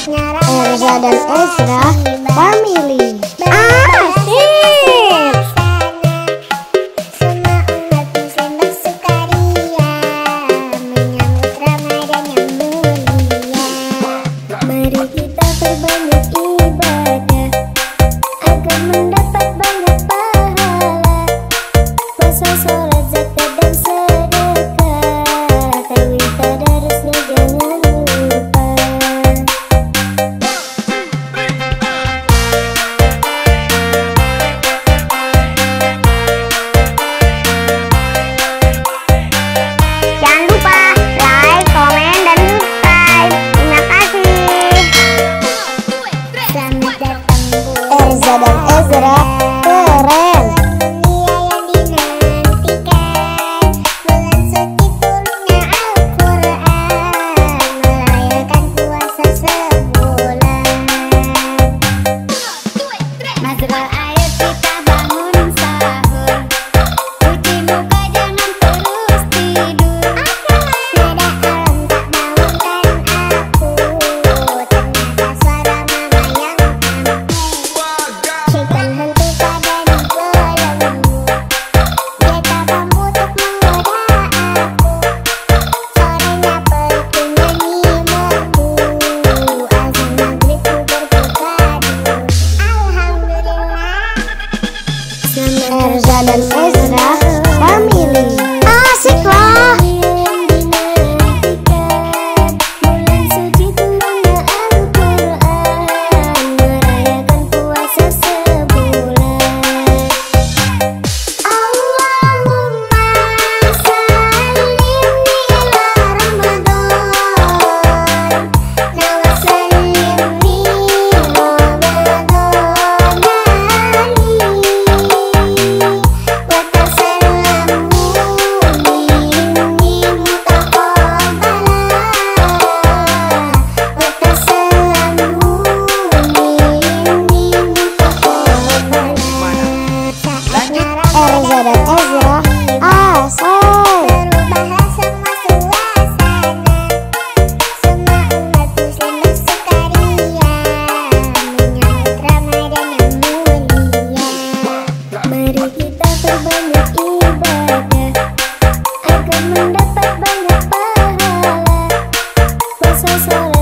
Erza dan Ezra Family. Asik. Semua umat muslim bersukaria menyambut Ramadan yang mulia. Mari kita perbanyak ibadah agar mendapat banyak pahala. Puasa, sholat, zakat dan sedekah, tauhid tadarusnya jangan lupa. Jangan lupa like, komen, dan subscribe. Terima kasih. Selamat datang Erza dan Ezra keren. dunia yang dinantikan, bulan suci turunnya Al-Quran, merayakan puasa sebulan. Mazrul, ayo kita bangun sahur, cuci muka jangan terus tidur. Nada alam tak bangunkan aku, ternyata suara mama yang ampuh. Syaitan hantu pada digolongmu, dia tabah untuk menggoda aku. Sorenya peluku nyanyi merdu, azan maghrib ku berbuka dulu. Alhamdulillah. Erza dan Ezra Family. Asik lah. Bulan suci turunnya Al-Quran, merayakan puasa sebulan. Allahumma sallim ila Ramadan, nawa sallimni Ramadan wa tasallamu minni mutaqabbala, wa tasallamu minni mutaqabbala. Erza dan Ezra asik. Berubahlah semua suasana, semua umat muslim bersukaria menyambut Ramadan yang mulia. Mari kita perbanyak ibadah agar mendapat banyak pahala. Puasa, sholat,